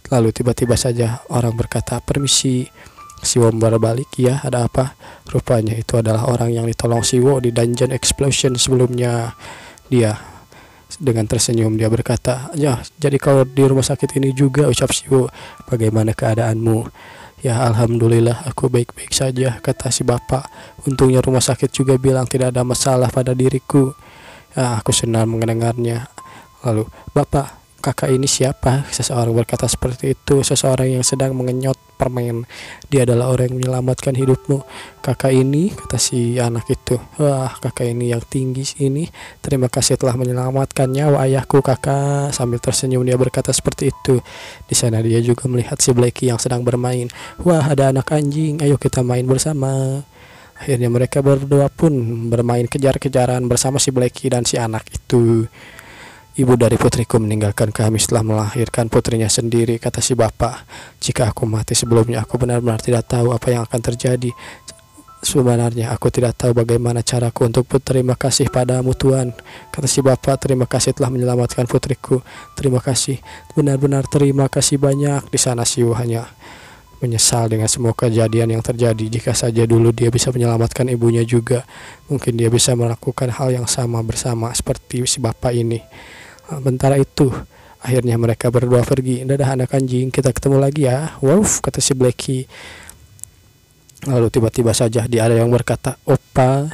Lalu tiba-tiba saja orang berkata, "Permisi." Siwo berbalik, "Ya, ada apa?" Rupanya itu adalah orang yang ditolong Siwo di Dungeon Explosion sebelumnya. Dia dengan tersenyum dia berkata, "Ya, jadi kau di rumah sakit ini juga," ucap Siwo. "Bagaimana keadaanmu?" "Ya, alhamdulillah aku baik-baik saja," kata si bapak. "Untungnya rumah sakit juga bilang tidak ada masalah pada diriku." Ya, aku senang mendengarnya. Lalu, "Bapak, kakak ini siapa?" Seseorang berkata seperti itu. "Seseorang yang sedang mengenyot permen. Dia adalah orang yang menyelamatkan hidupmu." "Kakak ini," kata si anak itu. "Wah, kakak ini yang tinggi ini. Terima kasih telah menyelamatkan nyawa ayahku, kakak." Sambil tersenyum dia berkata seperti itu. Di sana dia juga melihat si Blackie yang sedang bermain. "Wah, ada anak anjing, ayo kita main bersama." Akhirnya mereka berdua pun bermain kejar-kejaran bersama si Blackie dan si anak itu. "Ibu dari putriku meninggalkan kami setelah melahirkan putrinya sendiri," kata si bapak. "Jika aku mati sebelumnya, aku benar-benar tidak tahu apa yang akan terjadi. Sebenarnya aku tidak tahu bagaimana caraku untuk berterima kasih padamu, Tuhan," kata si bapak. "Terima kasih telah menyelamatkan putriku. Terima kasih, benar-benar terima kasih banyak." Di sana Siwo hanya menyesal dengan semua kejadian yang terjadi. Jika saja dulu dia bisa menyelamatkan ibunya juga, mungkin dia bisa melakukan hal yang sama bersama seperti si bapak ini. Sementara itu, akhirnya mereka berdua pergi. "Dadah anak anjing, kita ketemu lagi ya." "Wow," kata si Blackie. Lalu tiba-tiba saja dia ada yang berkata, "Opa."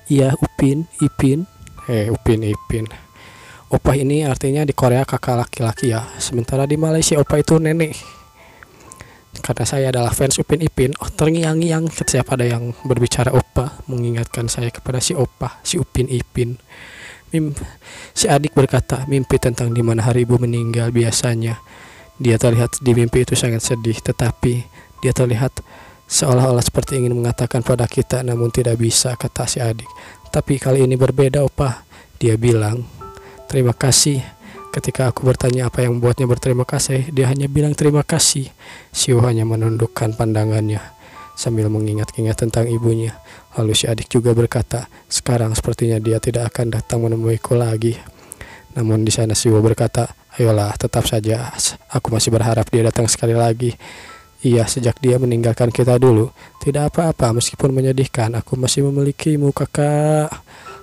"Iya, Upin, Ipin." Upin, Ipin. Opa ini artinya di Korea kakak laki-laki ya. Sementara di Malaysia opa itu nenek. Karena saya adalah fans Upin Ipin, terngiang-ngiang setiap ada yang berbicara opa, mengingatkan saya kepada si opa, si Upin Ipin. Si adik berkata, "Mimpi tentang di mana hari ibu meninggal biasanya. Dia terlihat di mimpi itu sangat sedih, tetapi dia terlihat seolah-olah seperti ingin mengatakan pada kita, namun tidak bisa," kata si adik. "Tapi kali ini berbeda, opa." Dia bilang, "Terima kasih." Ketika aku bertanya apa yang membuatnya berterima kasih, dia hanya bilang terima kasih. Siwo hanya menundukkan pandangannya sambil mengingat-ingat tentang ibunya. Lalu si adik juga berkata, "Sekarang sepertinya dia tidak akan datang menemuiku lagi." Namun di sana Siwo berkata, "Ayolah, tetap saja. Aku masih berharap dia datang sekali lagi. Iya, sejak dia meninggalkan kita dulu, tidak apa-apa meskipun menyedihkan. Aku masih memilikimu, kakak.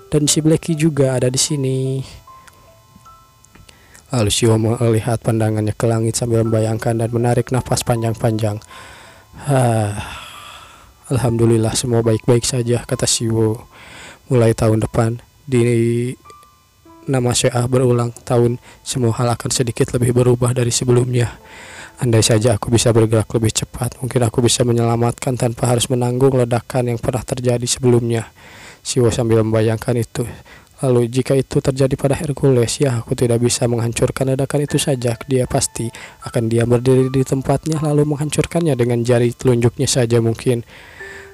Dan si Blackie juga ada di sini." Lalu Siwo melihat pandangannya ke langit sambil membayangkan dan menarik nafas panjang-panjang. "Alhamdulillah semua baik-baik saja," kata Siwo. "Mulai tahun depan, di nama Syeah berulang tahun, semua hal akan sedikit lebih berubah dari sebelumnya. Andai saja aku bisa bergerak lebih cepat, mungkin aku bisa menyelamatkan tanpa harus menanggung ledakan yang pernah terjadi sebelumnya." Siwo sambil membayangkan itu. "Lalu jika itu terjadi pada Hercules, ya aku tidak bisa menghancurkan ledakan itu saja. Dia pasti akan diam berdiri di tempatnya lalu menghancurkannya dengan jari telunjuknya saja mungkin.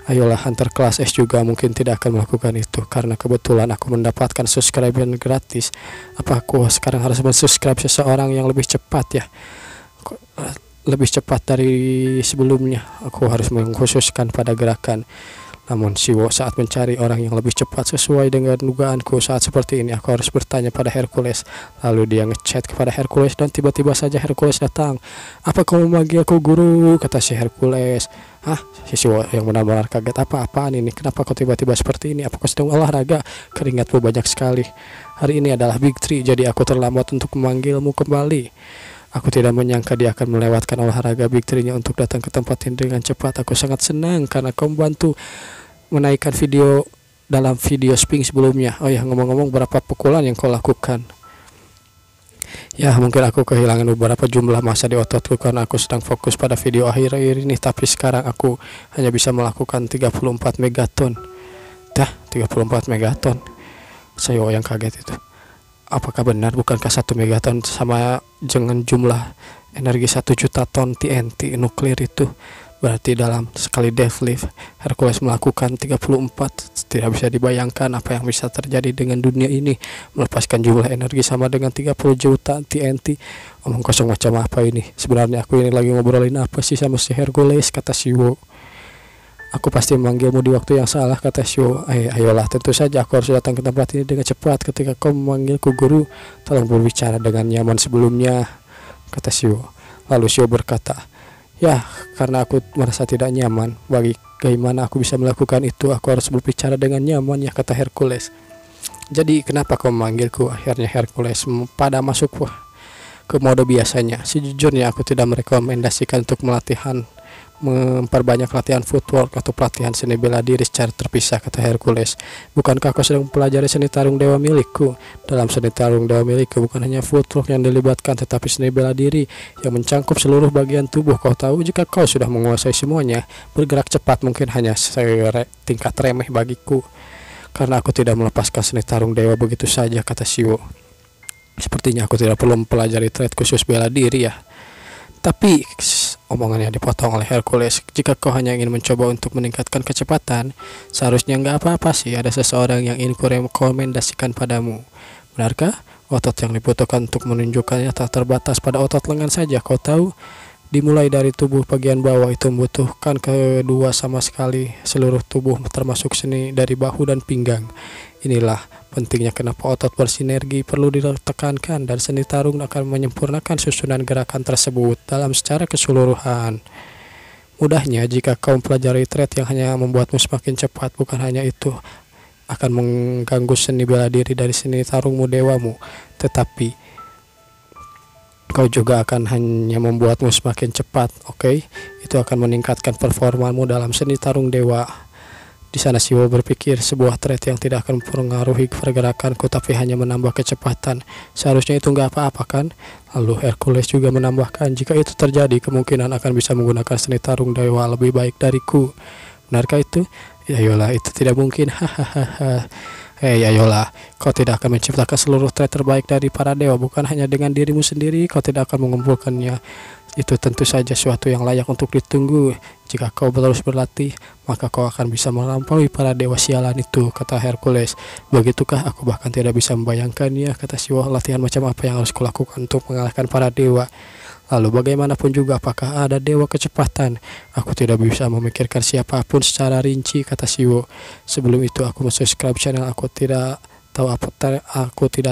Ayolah, antar kelas S juga mungkin tidak akan melakukan itu, karena kebetulan aku mendapatkan subscriber gratis. Apa aku sekarang harus mensubscribe seseorang yang lebih cepat ya? Lebih cepat dari sebelumnya. Aku harus mengkhususkan pada gerakan." Namun Siwo saat mencari orang yang lebih cepat sesuai dengan dugaanku saat seperti ini, aku harus bertanya pada Hercules. Lalu dia ngechat kepada Hercules dan tiba-tiba saja Hercules datang. "Apa kamu memanggilku guru?" kata si Hercules. "Hah?" Si Siwo yang benar-benar kaget. "Apaan ini? Kenapa kau tiba-tiba seperti ini? Apakah sedang olahraga? Keringatmu banyak sekali. Hari ini adalah Big Three, jadi aku terlambat untuk memanggilmu kembali." Aku tidak menyangka dia akan melewatkan olahraga Big Three-nya untuk datang ke tempat ini dengan cepat. Aku sangat senang karena kau membantu menaikkan video dalam video Sping sebelumnya. Oh ya, ngomong-ngomong, berapa pukulan yang kau lakukan? Ya, mungkin aku kehilangan beberapa jumlah massa di ototku karena aku sedang fokus pada video akhir-akhir ini, tapi sekarang aku hanya bisa melakukan 34 megaton. 34 megaton. Saya yang kaget itu. Apakah benar, bukankah 1 megaton sama dengan jumlah energi 1 juta ton TNT nuklir itu? Berarti dalam sekali deadlift Hercules melakukan 34. Tidak bisa dibayangkan apa yang bisa terjadi dengan dunia ini melepaskan jumlah energi sama dengan 30 juta TNT. Omong kosong macam apa ini? Sebenarnya aku ini lagi ngobrolin apa sih sama si Hercules, kata Siwo. Aku pasti memanggilmu di waktu yang salah, kata Siwo. Ayolah, tentu saja aku harus datang ke tempat ini dengan cepat. Ketika kau memanggilku guru, tolong berbicara dengan nyaman sebelumnya, kata Siwo. Lalu Shio berkata, ya karena aku merasa tidak nyaman. Bagaimana aku bisa melakukan itu? Aku harus berbicara dengan nyaman ya, kata Hercules. Jadi kenapa kau memanggilku? Akhirnya Hercules pada masuk ke mode biasanya. Sejujurnya aku tidak merekomendasikan untuk memperbanyak latihan footwork atau pelatihan seni bela diri secara terpisah, kata Hercules. Bukankah kau sedang mempelajari seni tarung dewa milikku? Dalam seni tarung dewa milikku bukan hanya footwork yang dilibatkan, tetapi seni bela diri yang mencangkup seluruh bagian tubuh. Kau tahu, jika kau sudah menguasai semuanya, bergerak cepat mungkin hanya tingkat remeh bagiku, karena aku tidak melepaskan seni tarung dewa begitu saja, kata Shio. Sepertinya aku tidak perlu mempelajari trait khusus bela diri ya. Tapi omongannya dipotong oleh Hercules. Jika kau hanya ingin mencoba untuk meningkatkan kecepatan, seharusnya nggak apa-apa sih ada seseorang yang ingin kurekomendasikan padamu. Benarkah? Otot yang dibutuhkan untuk menunjukkannya tak terbatas pada otot lengan saja. Kau tahu, dimulai dari tubuh bagian bawah itu membutuhkan kedua sama sekali seluruh tubuh, termasuk seni dari bahu dan pinggang. Inilah pentingnya kenapa otot bersinergi perlu ditekankan, dan seni tarung akan menyempurnakan susunan gerakan tersebut dalam secara keseluruhan. Mudahnya, jika kau mempelajari trait yang hanya membuatmu semakin cepat, bukan hanya itu akan mengganggu seni bela diri dari seni tarungmu dewamu, tetapi kau juga akan hanya membuatmu semakin cepat. Oke? Itu akan meningkatkan performamu dalam seni tarung dewa. Di sana Shio berpikir, sebuah trait yang tidak akan mempengaruhi pergerakanku tapi hanya menambah kecepatan. Seharusnya itu nggak apa-apa kan? Lalu Hercules juga menambahkan, jika itu terjadi kemungkinan akan bisa menggunakan seni tarung dewa lebih baik dariku. Benarkah itu? Ya yolah, itu tidak mungkin. Hahaha. Hei ayolah, kau tidak akan menciptakan seluruh trait terbaik dari para dewa, bukan hanya dengan dirimu sendiri. Kau tidak akan mengumpulkannya. Itu tentu saja suatu yang layak untuk ditunggu. Jika kau terus berlatih, maka kau akan bisa melampaui para dewa sialan itu, kata Hercules. Begitukah? Aku bahkan tidak bisa membayangkannya, kata Shio. Latihan macam apa yang harus kulakukan untuk mengalahkan para dewa? Lalu bagaimanapun juga, apakah ada dewa kecepatan? Aku tidak bisa memikirkan siapapun secara rinci, kata Shio. Sebelum itu aku subscribe channel. Aku tidak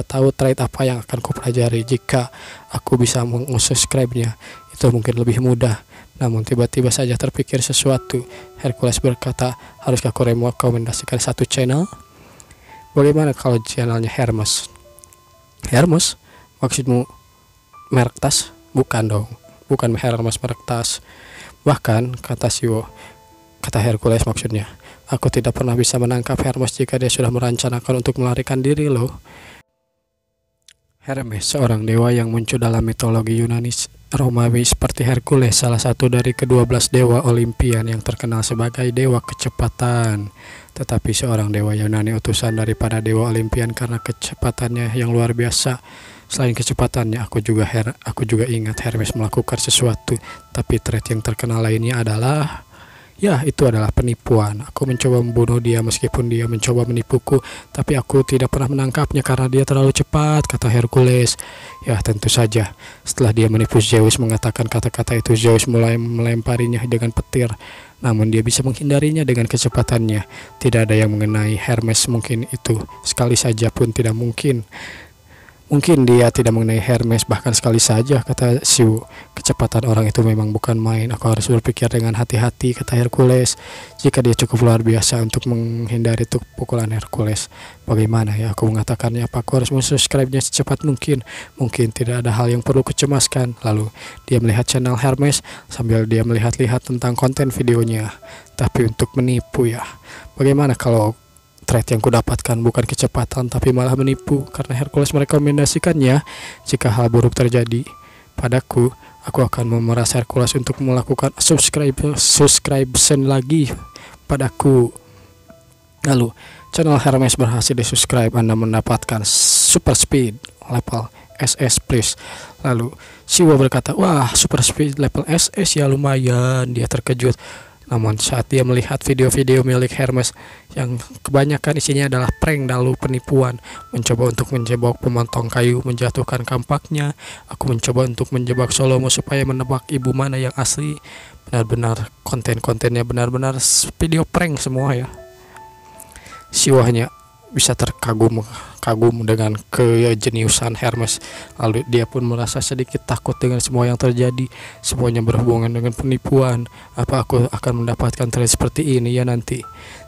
tahu trait apa yang akan kupelajari. Jika aku bisa subscribe-nya, itu mungkin lebih mudah. Namun tiba-tiba saja terpikir sesuatu. Hercules berkata, haruskah aku rekomendasikan satu channel? Bagaimana kalau channelnya Hermes? Hermes? Maksudmu merek tas? Bukan dong, bukan Hermes merek tas. Bahkan, kata Hercules maksudnya, aku tidak pernah bisa menangkap Hermes jika dia sudah merencanakan untuk melarikan diri loh. Hermes, seorang dewa yang muncul dalam mitologi Yunani Romawi seperti Hercules, salah satu dari ke-12 dewa Olimpian yang terkenal sebagai dewa kecepatan. Tetapi seorang dewa Yunani utusan daripada dewa Olimpian karena kecepatannya yang luar biasa. Selain kecepatannya, aku juga ingat Hermes melakukan sesuatu, tapi trait yang terkenal lainnya adalah, ya, itu adalah penipuan. Aku mencoba membunuh dia meskipun dia mencoba menipuku, tapi aku tidak pernah menangkapnya karena dia terlalu cepat, kata Hercules. Ya, tentu saja. Setelah dia menipu Zeus mengatakan kata-kata itu, Zeus mulai melemparinya dengan petir. Namun dia bisa menghindarinya dengan kecepatannya. Tidak ada yang mengenai Hermes mungkin itu. Sekali saja pun tidak mungkin. Mungkin dia tidak mengenai Hermes bahkan sekali saja, kata Shio. Kecepatan orang itu memang bukan main. Aku harus berpikir dengan hati-hati, kata Hercules. Jika dia cukup luar biasa untuk menghindari pukulan Hercules, bagaimana ya aku mengatakannya? Apa aku harus mensubscribe-nya secepat mungkin? Mungkin tidak ada hal yang perlu kucemaskan. Lalu dia melihat channel Hermes sambil dia melihat-lihat tentang konten videonya. Tapi untuk menipu ya, bagaimana kalau trait yang kudapatkan bukan kecepatan tapi malah menipu? Karena Hercules merekomendasikannya. Jika hal buruk terjadi padaku, aku akan memeras Hercules untuk melakukan subscription lagi padaku. Lalu channel Hermes berhasil di-subscribe. Anda mendapatkan super speed level SS plus. Lalu Shio berkata, wah, super speed level SS ya, lumayan. Dia terkejut. Namun saat dia melihat video-video milik Hermes yang kebanyakan isinya adalah prank lalu penipuan, mencoba untuk menjebak pemotong kayu, menjatuhkan kampaknya, aku mencoba untuk menjebak Solomo supaya menebak ibu mana yang asli. Benar-benar konten-kontennya benar-benar video prank semua ya. Shio hanya bisa kagum dengan kejeniusan Hermes. Lalu dia pun merasa sedikit takut dengan semua yang terjadi. Semuanya berhubungan dengan penipuan. Apa aku akan mendapatkan tren seperti ini ya nanti?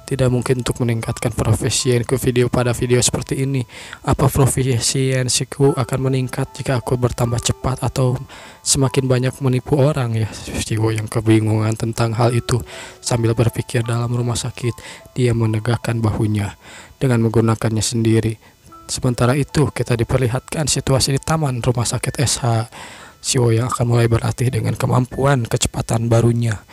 Tidak mungkin untuk meningkatkan profesienku pada video seperti ini. Apa profesiensiku akan meningkat jika aku bertambah cepat atau semakin banyak menipu orang ya? Siwo yang kebingungan tentang hal itu. Sambil berpikir dalam rumah sakit, dia menegakkan bahunya dengan menggunakannya sendiri. Sementara itu kita diperlihatkan situasi di taman rumah sakit SH. Siwo yang akan mulai berlatih dengan kemampuan kecepatan barunya.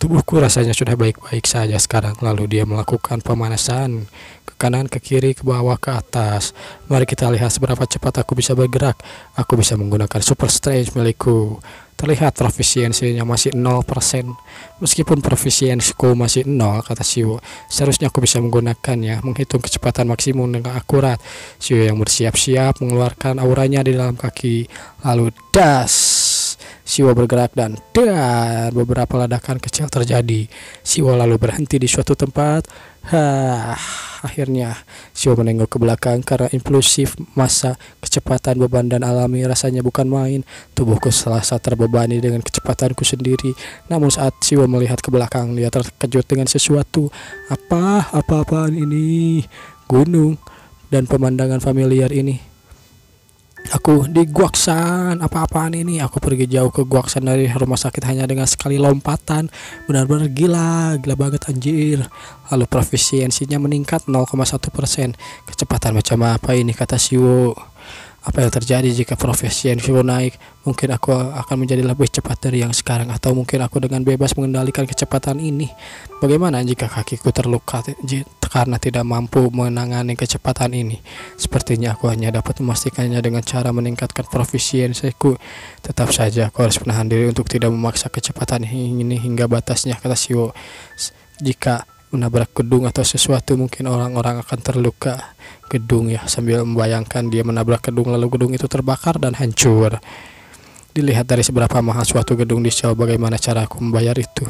Tubuhku rasanya sudah baik-baik saja sekarang. Lalu dia melakukan pemanasan ke kanan, ke kiri, ke bawah, ke atas. Mari kita lihat seberapa cepat aku bisa bergerak. Aku bisa menggunakan super strength milikku. Terlihat profisiensinya masih 0%. Meskipun profisiensiku masih 0, kata Siwo, seharusnya aku bisa menggunakannya, menghitung kecepatan maksimum dengan akurat. Siwo yang bersiap-siap mengeluarkan auranya di dalam kaki. Lalu das! Siwo bergerak dan beberapa ledakan kecil terjadi. Siwo lalu berhenti di suatu tempat. Akhirnya Siwo menengok ke belakang karena impulsif masa kecepatan beban dan alami rasanya bukan main. Tubuhku serasa terbebani dengan kecepatanku sendiri. Namun saat Siwo melihat ke belakang, dia terkejut dengan sesuatu. Apa-apaan ini? Gunung dan pemandangan familiar ini. Aku di Guaksan, apa-apaan ini? Aku pergi jauh ke Guaksan dari rumah sakit hanya dengan sekali lompatan. Benar-benar gila banget anjir. Lalu profisiensinya meningkat 0,1%. Kecepatan macam apa ini, kata Siwo? Apa yang terjadi jika profisiensi naik? Mungkin aku akan menjadi lebih cepat dari yang sekarang, atau mungkin aku dengan bebas mengendalikan kecepatan ini. Bagaimana jika kakiku terluka karena tidak mampu menangani kecepatan ini? Sepertinya aku hanya dapat memastikannya dengan cara meningkatkan profisiensiku. Tetap saja aku harus menahan diri untuk tidak memaksa kecepatan ini hingga batasnya, kata Siwo. Jika menabrak gedung atau sesuatu, mungkin orang-orang akan terluka. Gedung ya, sambil membayangkan dia menabrak gedung lalu gedung itu terbakar dan hancur. Dilihat dari seberapa mahal suatu gedung di Seoul, bagaimana cara aku membayar itu?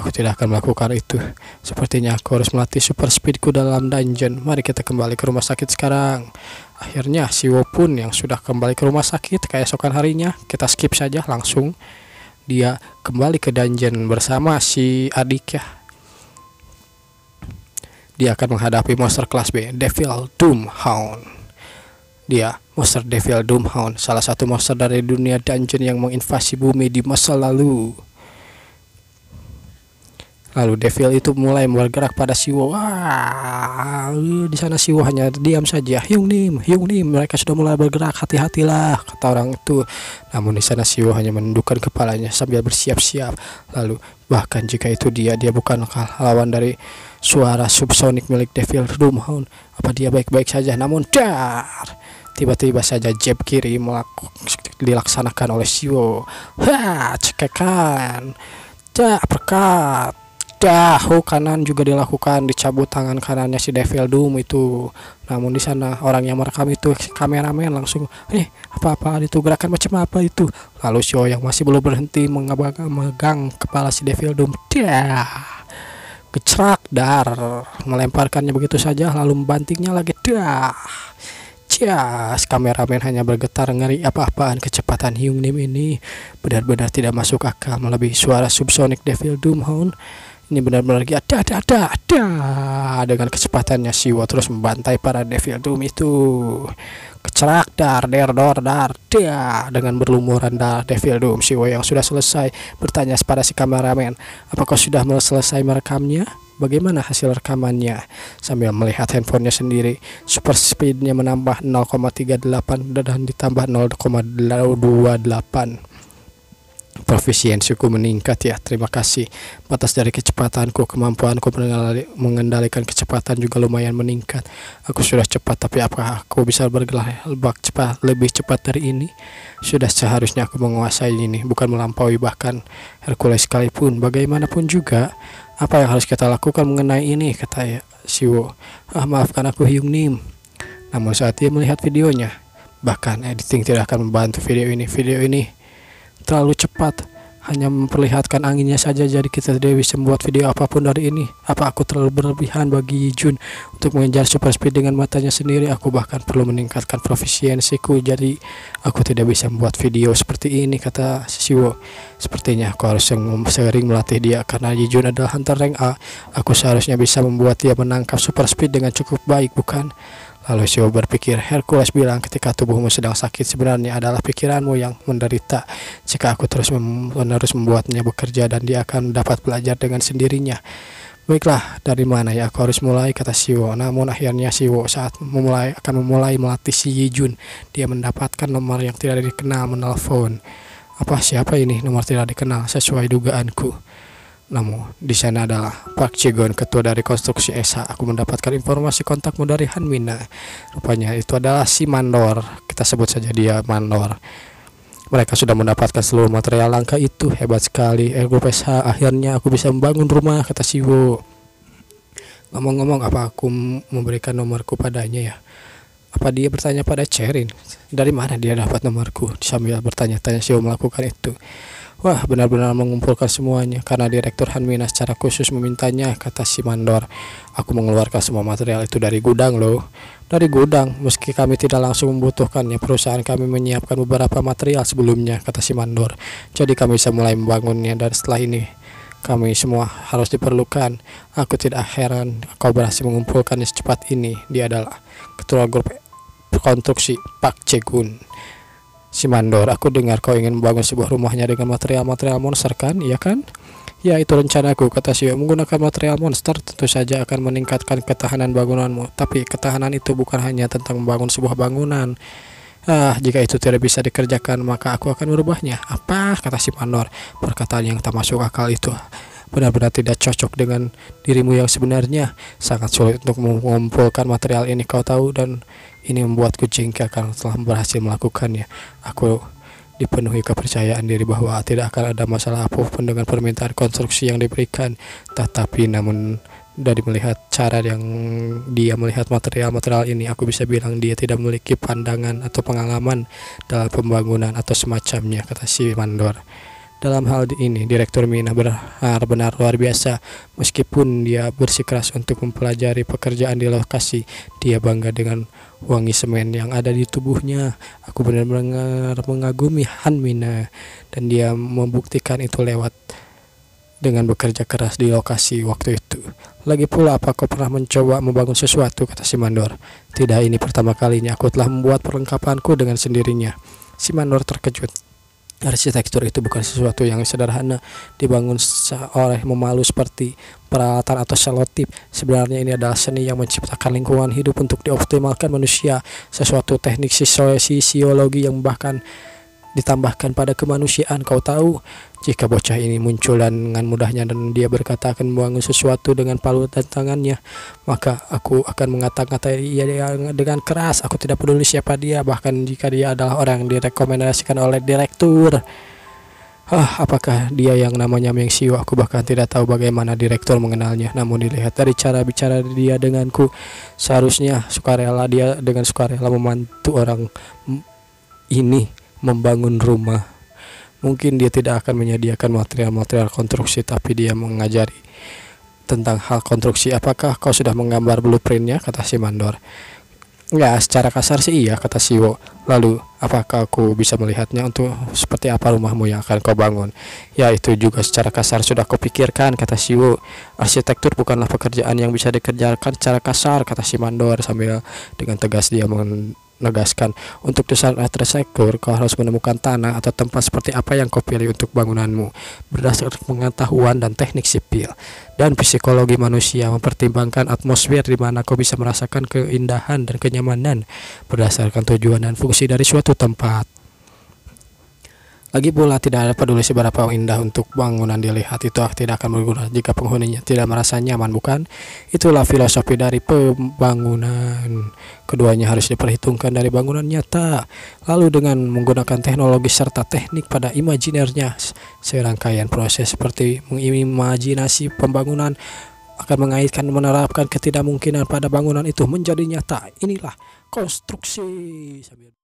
Aku tidak akan melakukan itu. Sepertinya aku harus melatih super speedku dalam dungeon. Mari kita kembali ke rumah sakit sekarang. Akhirnya Siwo pun yang sudah kembali ke rumah sakit keesokan harinya. Kita skip saja langsung. Dia kembali ke dungeon bersama si adik ya. Dia akan menghadapi monster kelas B, Devil Doomhound. Dia monster Devil Doomhound, salah satu monster dari dunia dungeon yang menginvasi bumi di masa lalu. Lalu Devil itu mulai bergerak pada Siwo. Di sana Siwo hanya diam saja. Hyung Nim, mereka sudah mulai bergerak, hati-hatilah, kata orang itu. Namun di sana Siwo hanya menundukkan kepalanya sambil bersiap-siap. Lalu bahkan jika itu dia bukan lawan dari suara subsonik milik Devil Doomhound. Apa dia baik-baik saja? Namun tiba-tiba saja jab kiri dilaksanakan oleh Siwo. Cekekan, uppercut. Kanan juga dilakukan, dicabut tangan kanannya si Devil Doom itu. Namun di sana orang yang merekam itu, kameramen, langsung apa itu, gerakan macam apa itu? Lalu Siwo yang masih belum berhenti memegang kepala si Devil Doom. Kecrak, melemparkannya begitu saja, lalu membantingnya lagi. Kameramen hanya bergetar, ngeri apa-apaan. Kecepatan Hyung Nim ini benar-benar tidak masuk akal, melebihi suara subsonic Devil Doomhound. Ini benar-benar dengan kecepatannya Siwo terus membantai para Devil Doom itu. Kecerak, dengan berlumuran darah Devil Doom. Siwo yang sudah selesai bertanya pada si kameramen, apakah sudah selesai merekamnya? Bagaimana hasil rekamannya? Sambil melihat handphonenya sendiri, super speednya menambah 0,38 dan ditambah 0,28. Profisiensiku meningkat ya, terima kasih. Batas dari kecepatanku, kemampuanku mengendalikan kecepatan juga lumayan meningkat. Aku sudah cepat, tapi apakah aku bisa bergerak lebih cepat dari ini? Sudah seharusnya aku menguasai ini, bukan melampaui bahkan Hercules sekalipun. Bagaimanapun juga, apa yang harus kita lakukan mengenai ini, kata Siwo. Maafkan aku Hyung Nim. Namun saat dia melihat videonya, bahkan editing tidak akan membantu video ini terlalu cepat. hanya memperlihatkan anginnya saja, jadi kita tidak bisa membuat video apapun dari ini. Apa aku terlalu berlebihan bagi Jun untuk mengejar super speed dengan matanya sendiri? Aku bahkan perlu meningkatkan profisiensiku, jadi aku tidak bisa membuat video seperti ini, kata Siwo. Sepertinya aku harus sering melatih dia, karena Jun adalah hunter rank A. Aku seharusnya bisa membuat dia menangkap super speed dengan cukup baik, bukan? Lalu Siwo berpikir. Hercules bilang, ketika tubuhmu sedang sakit sebenarnya adalah pikiranmu yang menderita. Jika aku terus-menerus membuatnya bekerja, dan dia akan dapat belajar dengan sendirinya. Baiklah, dari mana ya aku harus mulai, kata Siwo. Namun akhirnya Siwo akan memulai melatih si Yijun. Dia mendapatkan nomor yang tidak dikenal menelpon. Siapa ini nomor tidak dikenal? Sesuai dugaanku. Namun di sana adalah Park Jae-gun, ketua dari konstruksi ESA. Aku mendapatkan informasi kontakmu dari Hanmina. Rupanya itu adalah si Mandor. Kita sebut saja dia Mandor. Mereka sudah mendapatkan seluruh material langka itu. Hebat sekali grup SH. Akhirnya aku bisa membangun rumah, kata Siwo. Ngomong-ngomong, apa aku memberikan nomorku padanya ya? Apa dia bertanya pada Cherin? Dari mana dia dapat nomorku? Sambil bertanya-tanya Siwo melakukan itu. Wah, benar-benar mengumpulkan semuanya, karena Direktur Hanmina secara khusus memintanya, kata si Mandor. Aku mengeluarkan semua material itu dari gudang loh. Dari gudang, meski kami tidak langsung membutuhkannya, perusahaan kami menyiapkan beberapa material sebelumnya, kata si Mandor. Jadi kami bisa mulai membangunnya, dan setelah ini kami semua harus diperlukan. Aku tidak heran kau berhasil mengumpulkannya secepat ini. Dia adalah ketua grup konstruksi Park Jae-gun. Si Mandor, aku dengar kau ingin membangun sebuah rumahnya dengan material-material monster, kan? Iya kan? Ya, itu rencanaku, kata Siwo. Menggunakan material monster tentu saja akan meningkatkan ketahanan bangunanmu. Tapi ketahanan itu bukan hanya tentang membangun sebuah bangunan. Jika itu tidak bisa dikerjakan, maka aku akan merubahnya. Apa? Kata si Mandor. Perkataan yang tak masuk akal itu benar-benar tidak cocok dengan dirimu yang sebenarnya. Sangat sulit untuk mengumpulkan material ini, kau tahu, dan ini membuatku jengkel karena telah berhasil melakukannya. Aku dipenuhi kepercayaan diri bahwa tidak akan ada masalah apapun dengan permintaan konstruksi yang diberikan. Tetapi namun dari melihat cara yang dia melihat material-material ini, aku bisa bilang dia tidak memiliki pandangan atau pengalaman dalam pembangunan atau semacamnya, kata si Mandor. Dalam hal ini, Direktur Mina benar-benar luar biasa. Meskipun dia bersikeras untuk mempelajari pekerjaan di lokasi, dia bangga dengan wangi semen yang ada di tubuhnya. Aku benar-benar mengagumi Hanmina, dan dia membuktikan itu lewat dengan bekerja keras di lokasi waktu itu. Lagi pula, apa kau pernah mencoba membangun sesuatu, kata si Mandor. Tidak, ini pertama kalinya aku telah membuat perlengkapanku dengan sendirinya. Si Mandor terkejut. Arsitektur itu bukan sesuatu yang sederhana dibangun oleh memalu seperti peralatan atau selotip. Sebenarnya ini adalah seni yang menciptakan lingkungan hidup untuk dioptimalkan manusia, sesuatu teknik sisiologi yang bahkan ditambahkan pada kemanusiaan. Kau tahu, jika bocah ini muncul dengan mudahnya dan dia berkata akan membangun sesuatu dengan palu dan tangannya, maka aku akan mengata-ngatai ia dengan keras. Aku tidak peduli siapa dia, bahkan jika dia adalah orang yang direkomendasikan oleh direktur. Apakah dia yang namanya Meng Siwo? Aku bahkan tidak tahu bagaimana direktur mengenalnya. Namun dilihat dari cara bicara dia denganku, seharusnya dia dengan sukarela membantu orang ini membangun rumah. Mungkin dia tidak akan menyediakan material-material konstruksi, tapi dia mengajari tentang hal konstruksi. Apakah kau sudah menggambar blueprintnya, kata si Mandor. Ya, secara kasar sih iya, kata Siwo. Lalu, apakah aku bisa melihatnya untuk seperti apa rumahmu yang akan kau bangun? Ya, itu juga secara kasar sudah kau pikirkan, kata Siwo. Arsitektur bukanlah pekerjaan yang bisa dikerjakan secara kasar, kata si Mandor sambil dengan tegas dia menegaskan, untuk desain arsitektur kau harus menemukan tanah atau tempat seperti apa yang kau pilih untuk bangunanmu berdasarkan pengetahuan dan teknik sipil dan psikologi manusia, mempertimbangkan atmosfer di mana kau bisa merasakan keindahan dan kenyamanan berdasarkan tujuan dan fungsi dari suatu tempat. Lagi pula, tidak ada peduli seberapa indah untuk bangunan dilihat, itu tidak akan berguna jika penghuninya tidak merasa nyaman, bukan? Itulah filosofi dari pembangunan. Keduanya harus diperhitungkan dari bangunan nyata, lalu dengan menggunakan teknologi serta teknik pada imajinernya. Serangkaian proses seperti mengimajinasi pembangunan akan mengaitkan menerapkan ketidakmungkinan pada bangunan itu menjadi nyata. Inilah konstruksi.